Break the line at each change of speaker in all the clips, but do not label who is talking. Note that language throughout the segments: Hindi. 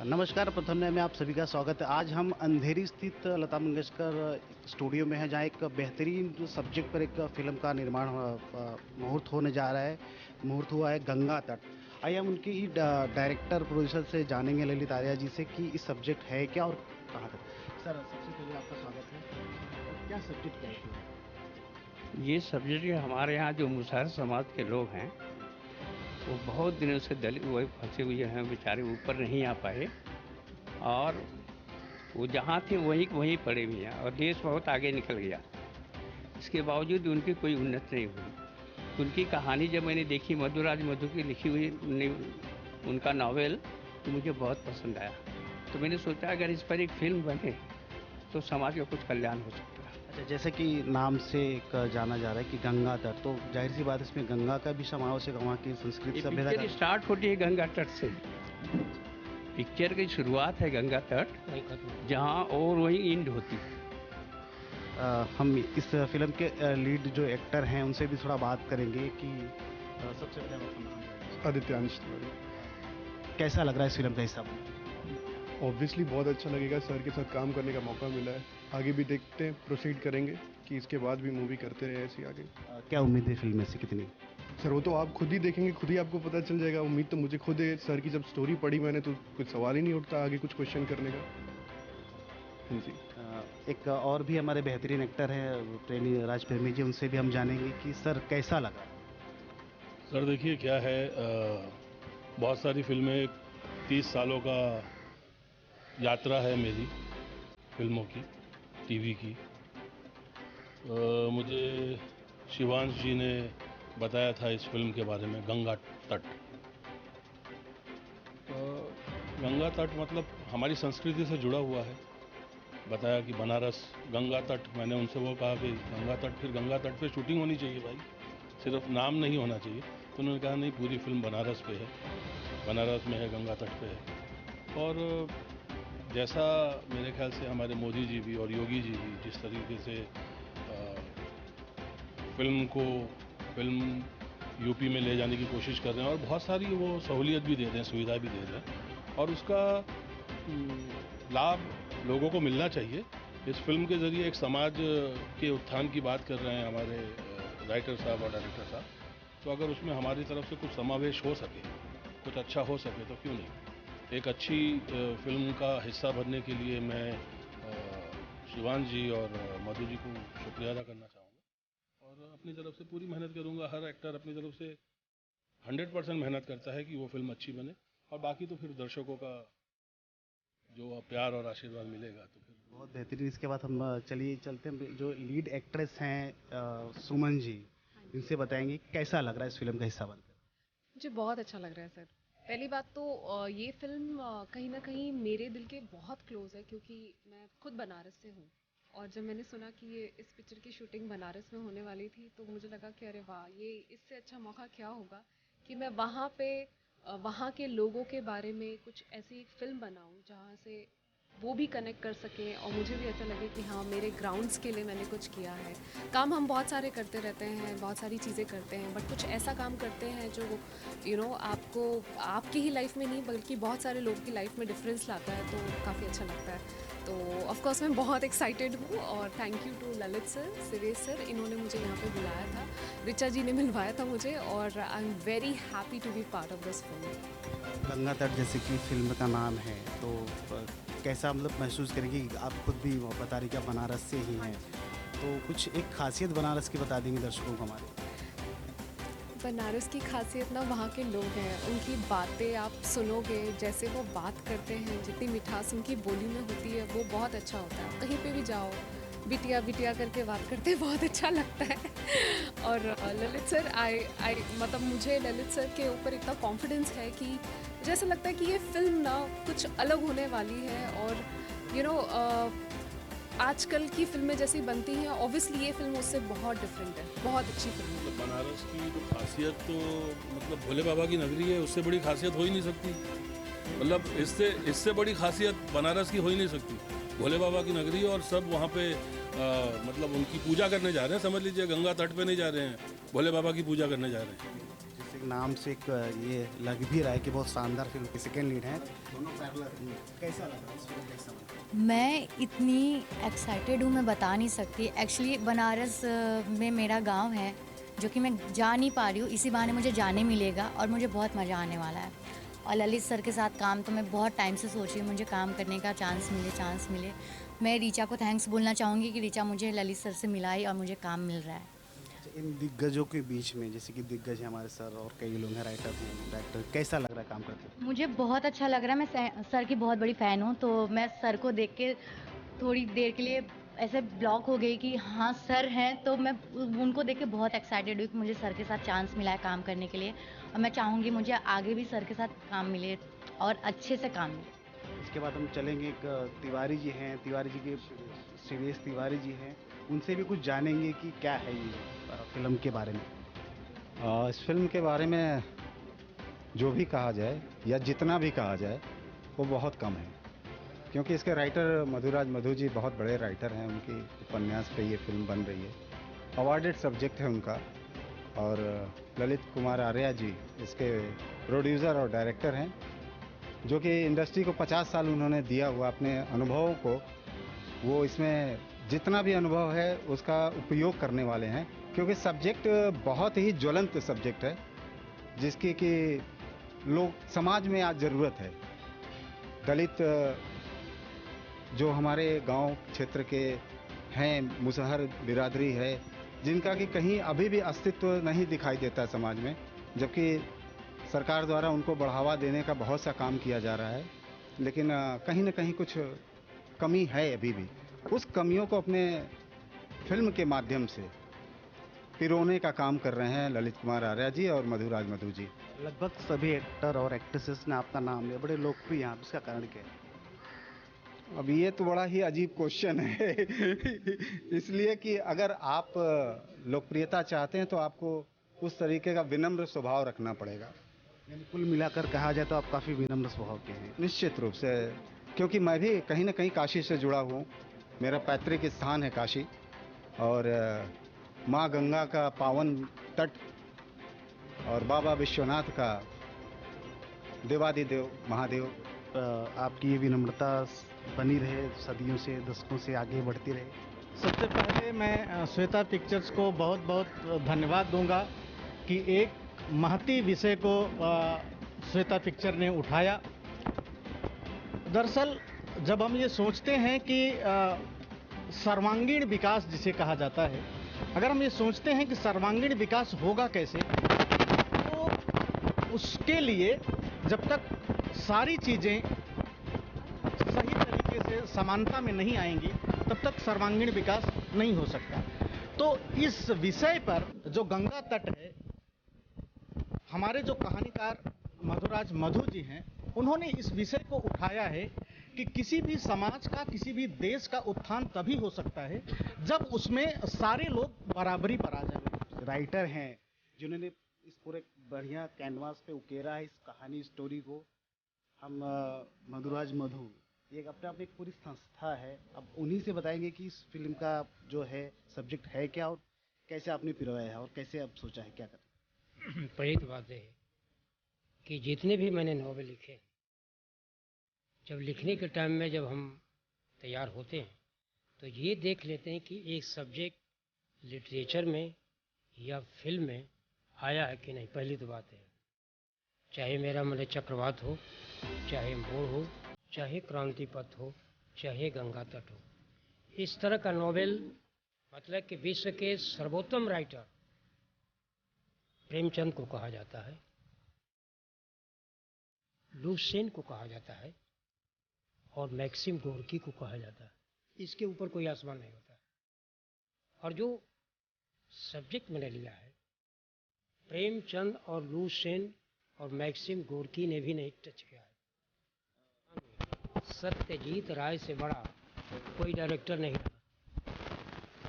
नमस्कार, प्रथम में आप सभी का स्वागत है। आज हम अंधेरी स्थित लता मंगेशकर स्टूडियो में हैं, जहाँ एक बेहतरीन जो सब्जेक्ट पर एक फ़िल्म का निर्माण मुहूर्त होने जा रहा है। मुहूर्त हुआ है गंगा तट। आइए हम उनके ही डायरेक्टर, प्रोड्यूसर से जानेंगे, ललित आर्या जी से, कि इस सब्जेक्ट है क्या और कहाँ तक। सर, सबसे पहले आपका स्वागत है। और क्या सब्जेक्ट क्या है?
ये सब्जेक्ट हमारे यहाँ जो मुसहर समाज के लोग हैं वो बहुत दिनों से दलित वही फंसे हुए हैं, बेचारे ऊपर नहीं आ पाए और वो जहाँ थे वहीं वहीं पड़े हुए हैं और देश बहुत आगे निकल गया। इसके बावजूद उनकी कोई उन्नति नहीं हुई। उनकी कहानी जब मैंने देखी, मधुराज मधु की लिखी हुई उनका नावल, तो मुझे बहुत पसंद आया। तो मैंने सोचा अगर इस पर एक फिल्म बने तो समाज का कुछ कल्याण हो सकता है।
अच्छा, जैसे कि नाम से एक जाना जा रहा है कि गंगा तट, तो ज़ाहिर-सी बात है इसमें गंगा का भी समावेश है, वहाँ की संस्कृति
ये
सभ्यता
पिक्चर
का।
स्टार्ट होती है गंगा तट से। पिक्चर की शुरुआत है गंगा तट, जहाँ और वहीं एंड होती है।
हम इस फ़िल्म के लीड जो एक्टर हैं उनसे भी थोड़ा बात करेंगे कि सबसे पहले हम अपना नाम बताएं।
आदित्यांश तिवारी।
कैसा लग रहा है इस फ़िल्म का हिस्सा बनकर?
ऑब्वियसली बहुत अच्छा लगेगा, सर के साथ काम करने का मौका मिला है। आगे भी देखते हैं, प्रोसीड करेंगे कि इसके बाद भी मूवी करते रहे ऐसी आगे।
क्या उम्मीद है फ़िल्म में से कितनी?
सर वो तो आप खुद ही देखेंगे, खुद ही आपको पता चल जाएगा। उम्मीद तो मुझे खुद है, सर की जब स्टोरी पढ़ी मैंने तो कुछ सवाल ही नहीं उठता आगे कुछ क्वेश्चन करने का। हाँ जी।
एक और भी हमारे बेहतरीन एक्टर हैं प्रेमी, राज प्रेमी जी, उनसे भी हम जानेंगे कि सर कैसा लगा?
सर देखिए क्या है, बहुत सारी फिल्में, 30 सालों का यात्रा है मेरी फिल्मों की, टीवी की। मुझे शिवांश जी ने बताया था इस फिल्म के बारे में, गंगा तट। गंगा तट मतलब हमारी संस्कृति से जुड़ा हुआ है। बताया कि बनारस गंगा तट, मैंने उनसे वो कहा कि गंगा तट, फिर गंगा तट पे शूटिंग होनी चाहिए भाई, सिर्फ नाम नहीं होना चाहिए। तो उन्होंने कहा नहीं, पूरी फिल्म बनारस पे है, बनारस में है, गंगा तट पे है। और जैसा मेरे ख्याल से हमारे मोदी जी भी और योगी जी भी जिस तरीके से फिल्म यूपी में ले जाने की कोशिश कर रहे हैं और बहुत सारी वो सहूलियत भी दे रहे हैं, सुविधा भी दे रहे हैं, और उसका लाभ लोगों को मिलना चाहिए। इस फिल्म के ज़रिए एक समाज के उत्थान की बात कर रहे हैं हमारे राइटर साहब और डायरेक्टर साहब। तो अगर उसमें हमारी तरफ से कुछ समावेश हो सके, कुछ अच्छा हो सके, तो क्यों नहीं। एक अच्छी फिल्म का हिस्सा बनने के लिए मैं शिवांश जी और मधु जी को शुक्रिया अदा करना चाहूँगा और अपनी तरफ से पूरी मेहनत करूँगा। हर एक्टर अपनी तरफ से 100% मेहनत करता है कि वो फिल्म अच्छी बने, और बाकी तो फिर दर्शकों का जो प्यार और आशीर्वाद मिलेगा तो फिर।
बहुत बेहतरीन। इसके बाद हम चलिए चलते हैं, जो लीड एक्ट्रेस हैं सुमन जी, इनसे बताएंगे कि कैसा लग रहा है इस फ़िल्म का हिस्सा बनकर।
मुझे बहुत अच्छा लग रहा है सर। पहली बात तो ये फ़िल्म कहीं न कहीं मेरे दिल के बहुत क्लोज़ है, क्योंकि मैं खुद बनारस से हूँ। और जब मैंने सुना कि ये इस पिक्चर की शूटिंग बनारस में होने वाली थी, तो मुझे लगा कि अरे वाह! ये इससे अच्छा मौका क्या होगा कि मैं वहाँ पे वहाँ के लोगों के बारे में कुछ ऐसी एक फ़िल्म बनाऊँ, जहाँ से वो भी कनेक्ट कर सकें और मुझे भी ऐसा लगे कि हाँ, मेरे ग्राउंड्स के लिए मैंने कुछ किया है। काम हम बहुत सारे करते रहते हैं, बहुत सारी चीज़ें करते हैं, बट कुछ ऐसा काम करते हैं जो आपको आपकी ही लाइफ में नहीं बल्कि बहुत सारे लोगों की लाइफ में डिफरेंस लाता है, तो काफ़ी अच्छा लगता है। तो ऑफ कोर्स मैं बहुत एक्साइटेड हूँ और thank you to Lalit sir, Sivesh sir, इन्होंने मुझे यहाँ पे बुलाया था, ऋचा जी ने मिलवाया था मुझे, और I am very happy to be part of this film.
Ganga तट जैसे कि फ़िल्म का नाम है, तो कैसा मतलब महसूस करेंगे कि आप खुद भी बता रही कि आप बनारस से ही हैं, तो कुछ एक खासियत बनारस की बता देंगे दर्शकों को हमारे।
बनारस की खासियत ना वहाँ के लोग हैं, उनकी बातें आप सुनोगे, जैसे वो बात करते हैं, जितनी मिठास उनकी बोली में होती है, वो बहुत अच्छा होता है। कहीं पे भी जाओ, बिटिया बिटिया करके बात करते हैं, बहुत अच्छा लगता है। और ललित सर, मतलब मुझे ललित सर के ऊपर इतना कॉन्फिडेंस है कि मुझे ऐसा लगता है कि ये फिल्म ना कुछ अलग होने वाली है। और आजकल की फिल्में जैसी बनती हैं, ऑब्वियसली ये फिल्म उससे बहुत डिफरेंट है, बहुत अच्छी फिल्म है।
मतलब बनारस की तो खासियत तो मतलब भोले बाबा की नगरी है, उससे बड़ी खासियत हो ही नहीं सकती। मतलब इससे बड़ी खासियत बनारस की हो ही नहीं सकती। भोले बाबा की नगरी, और सब वहाँ पे मतलब उनकी पूजा करने जा रहे हैं। समझ लीजिए गंगा तट पे नहीं जा रहे हैं, भोले बाबा की पूजा करने जा रहे हैं।
जैसे नाम से एक ये लग भी रहा है कि बहुत शानदार फिल्म की सेकेंड लीड है, दोनों पैरेलल कैसा लगा इस फिल्म कैसा लगा?
मैं इतनी एक्साइटेड हूँ, मैं बता नहीं सकती। एक्चुअली बनारस में मेरा गांव है, जो कि मैं जा नहीं पा रही हूँ। इसी बहाने मुझे जाने मिलेगा और मुझे बहुत मज़ा आने वाला है। और ललित सर के साथ काम तो मैं बहुत टाइम से सोच रही हूँ, मुझे काम करने का चांस मिले। मैं रीचा को थैंक्स बोलना चाहूँगी कि रीचा मुझे ललित सर से मिलाई और मुझे काम मिल रहा है।
इन दिग्गजों के बीच में, जैसे कि दिग्गज हैं हमारे सर और कई लोग हैं, राइटर हैं, डायरेक्टर, कैसा लग रहा है काम करते हुए?
मुझे बहुत अच्छा लग रहा है। मैं सर की बहुत बड़ी फ़ैन हूँ, तो मैं सर को देख के थोड़ी देर के लिए ऐसे ब्लॉक हो गई कि हाँ सर हैं। तो मैं उनको देख के बहुत एक्साइटेड हुई कि मुझे सर के साथ चांस मिला है काम करने के लिए, और मैं चाहूँगी मुझे आगे भी सर के साथ काम मिले और अच्छे से काम मिले।
इसके बाद हम चलेंगे, एक तिवारी जी हैं, तिवारी जी के श्रीवेश तिवारी जी हैं, उनसे भी कुछ जानेंगे कि क्या है ये फिल्म के बारे में।
इस फिल्म के बारे में जो भी कहा जाए या जितना भी कहा जाए वो बहुत कम है, क्योंकि इसके राइटर मधुराज मधु जी बहुत बड़े राइटर हैं। उनकी उपन्यास पे ये फिल्म बन रही है, अवार्डेड सब्जेक्ट है उनका। और ललित कुमार आर्या जी इसके प्रोड्यूसर और डायरेक्टर हैं, जो कि इंडस्ट्री को 50 साल उन्होंने दिया हुआ अपने अनुभवों को, वो इसमें जितना भी अनुभव है उसका उपयोग करने वाले हैं, क्योंकि सब्जेक्ट बहुत ही ज्वलंत सब्जेक्ट है जिसकी कि लोग समाज में आज ज़रूरत है। दलित जो हमारे गांव क्षेत्र के हैं, मुसहर बिरादरी है, जिनका कि कहीं अभी भी अस्तित्व नहीं दिखाई देता समाज में, जबकि सरकार द्वारा उनको बढ़ावा देने का बहुत सा काम किया जा रहा है, लेकिन कहीं ना कहीं कुछ कमी है अभी भी। उस कमियों को अपने फिल्म के माध्यम से पिरोने का काम कर रहे हैं ललित कुमार आर्या जी और मधुराज मधु जी।
लगभग सभी एक्टर और एक्ट्रेसेस ने आपका नाम लिया, बड़े लोकप्रिय हैं आप, इसका कारण क्या है?
अब ये तो बड़ा ही अजीब क्वेश्चन है इसलिए कि अगर आप लोकप्रियता चाहते हैं तो आपको उस तरीके का विनम्र स्वभाव रखना पड़ेगा।
यानी कुल मिलाकर कहा जाए तो आप काफ़ी विनम्र स्वभाव के हैं।
निश्चित रूप से, क्योंकि मैं भी कहीं ना कहीं काशी से जुड़ा हूँ। मेरा पैतृक स्थान है काशी, और माँ गंगा का पावन तट और बाबा विश्वनाथ का देवादिदेव महादेव।
आपकी ये विनम्रता बनी रहे, सदियों से, दशकों से आगे बढ़ती रहे।
सबसे पहले मैं श्वेता पिक्चर्स को बहुत बहुत धन्यवाद दूंगा कि एक महती विषय को श्वेता पिक्चर ने उठाया। दरअसल जब हम ये सोचते हैं कि सर्वांगीण विकास जिसे कहा जाता है, अगर हम ये सोचते हैं कि सर्वांगीण विकास होगा कैसे, तो उसके लिए जब तक सारी चीज़ें सही तरीके से समानता में नहीं आएंगी तब तक सर्वांगीण विकास नहीं हो सकता। तो इस विषय पर जो गंगा तट है, हमारे जो कहानीकार मधुराज मधु जी हैं, उन्होंने इस विषय को उठाया है कि किसी भी समाज का, किसी भी देश का उत्थान तभी हो सकता है जब उसमें सारे लोग बराबरी पर आ जाएं।
राइटर हैं जिन्होंने इस पूरे बढ़िया कैनवास पे उकेरा है इस कहानी, स्टोरी को। हम मधुराज मधु, ये अपने आप में एक पूरी संस्था है। अब उन्हीं से बताएंगे कि इस फिल्म का जो है सब्जेक्ट है क्या, और कैसे आपने पिरोया है और कैसे आप सोचा है क्या करें।
पहली तो बात यह है कि जितने भी मैंने नॉवेल लिखे, जब लिखने के टाइम में जब हम तैयार होते हैं तो ये देख लेते हैं कि एक सब्जेक्ट लिटरेचर में या फिल्म में आया है कि नहीं। पहली तो बात है, चाहे मेरा मलय चक्रवात हो, चाहे मोड़ हो, चाहे क्रांति पथ हो, चाहे गंगा तट हो, इस तरह का नॉवेल, मतलब कि विश्व के सर्वोत्तम राइटर प्रेमचंद को कहा जाता है, लुसेन को कहा जाता है और मैक्सिम गोर्की को कहा जाता है। इसके ऊपर कोई आसमान नहीं होता। और जो सब्जेक्ट मैंने लिया है, प्रेमचंद और लुसेन और मैक्सिम गोर्की ने भी नहीं टच किया है। सत्यजीत राय से बड़ा कोई डायरेक्टर नहीं रहा।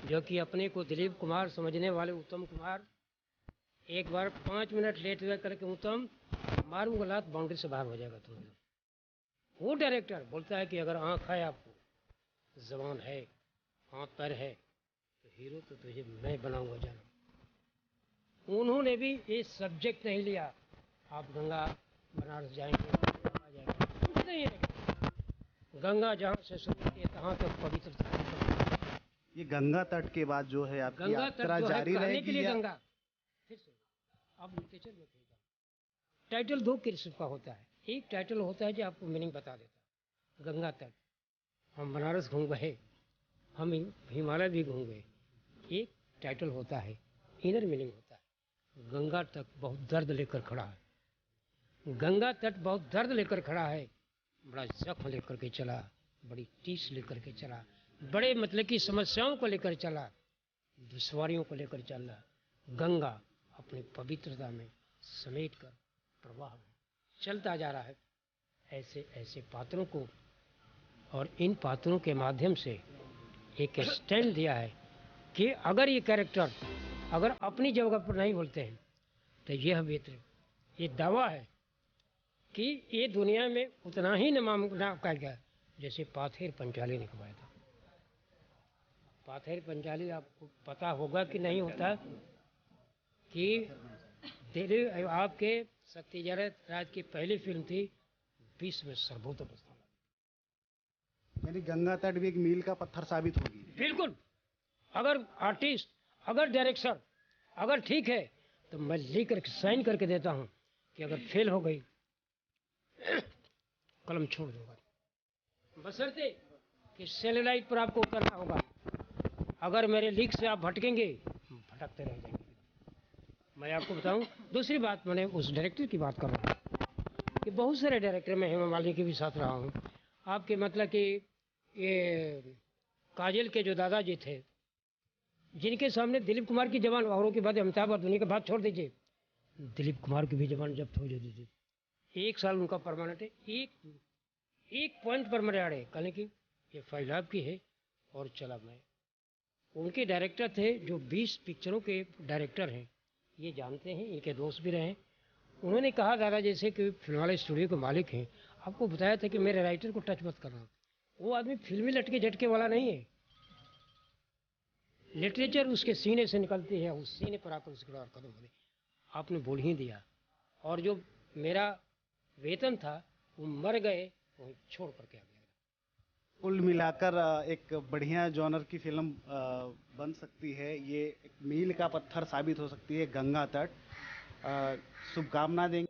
जो कि अपने को दिलीप कुमार समझने वाले उत्तम कुमार एक बार 5 मिनट लेट हुआ करके, उत्तम मारूंगा लात, बाउंड्री से बाहर हो जाएगा तुम। वो डायरेक्टर बोलता है कि अगर आँख है आपको, जबान है, हाथ पैर है, तो हीरो तो तुझे मैं बनाऊंगा जाना। उन्होंने भी ये सब्जेक्ट नहीं लिया, आप गंगा बनारस जाएंगे, गंगा जाएंगे, कुछ नहीं है। गंगा जहाँ से शुरू होती है तहाँ तक पवित्रता है।
ये गंगा तट के बाद जो है आपकी
गंगा तट
यात्रा
जो है
जारी
कहने के
रहेगी
लिए
या
गंगा, फिर से आप लिटरेचर में कहेगा टाइटल दो किस्म का होता है। एक टाइटल होता है जो आपको मीनिंग बता देता है, गंगा तट, हम बनारस घूम गए, हम हिमालय भी घूम गए। एक टाइटल होता है, इनर मीनिंग होता है, गंगा तट बहुत दर्द लेकर खड़ा है, गंगा तट बहुत दर्द लेकर खड़ा है, बड़ा जख्म लेकर के चला, बड़ी टीस लेकर के चला, बड़े मतलब की समस्याओं को लेकर चला, दुश्वारियों को लेकर चला। गंगा अपनी पवित्रता में समेट कर प्रवाह में चलता जा रहा है। ऐसे ऐसे पात्रों को, और इन पात्रों के माध्यम से एक स्टैंड दिया है कि अगर ये कैरेक्टर अगर अपनी जगह पर नहीं बोलते हैं तो यह बेहतर, ये दावा है कि ये दुनिया में उतना ही नाम का गया जैसे पाथेर पंचाली ने कमाया था। पाथेर पंचाली आपको पता होगा कि नहीं होता कि दिल्ली आपके सत्यजीत राय की पहली फिल्म थी विश्व में सर्वोत्तम स्थान।
यानी गंगा तट भी एक मील का पत्थर साबित होगी।
बिल्कुल, अगर आर्टिस्ट, अगर डायरेक्टर अगर ठीक है तो मैं लिख कर साइन करके देता हूँ कि अगर फेल हो गई कलम छोड़ दूंगा, बशर्ते कि सेटेलाइट पर आपको उतरना होगा। अगर मेरे लीक से आप भटकेंगे, भटकते रह जाएंगे। मैं आपको बताऊं, दूसरी बात, मैंने उस डायरेक्टर की बात कर रहा हूँ कि बहुत सारे डायरेक्टर में हेमा मालिनी के भी साथ रहा हूँ। आपके मतलब कि ये काजल के जो दादाजी थे, जिनके सामने दिलीप कुमार की जबान, औरों की बात अमिताभ और दुनिया की बात छोड़ दीजिए, दिलीप कुमार की भी जबान जब्त हो जाती थी। 1 साल उनका परमानेंट है, एक पॉइंट पर मेरे अड़े कहने की ये फाइल आपकी है और चला मैं। उनके डायरेक्टर थे जो 20 पिक्चरों के डायरेक्टर हैं, ये जानते हैं, इनके दोस्त भी रहे। उन्होंने कहा दादा जैसे कि फिल्म वाले स्टूडियो के मालिक हैं, आपको बताया था कि मेरे राइटर को टच मत करना। वो आदमी फिल्मी लटके झटके वाला नहीं है, लिटरेचर उसके सीने से निकलती है, उस सीने पर आकर उसके और कदम बढ़े। आपने बोल ही दिया, और जो मेरा वेतन था वो मर गए, वो छोड़ करके आ गया।
कुल मिलाकर एक बढ़िया जॉनर की फिल्म बन सकती है। ये एक मील का पत्थर साबित हो सकती है, गंगा तट। शुभकामना देंगे।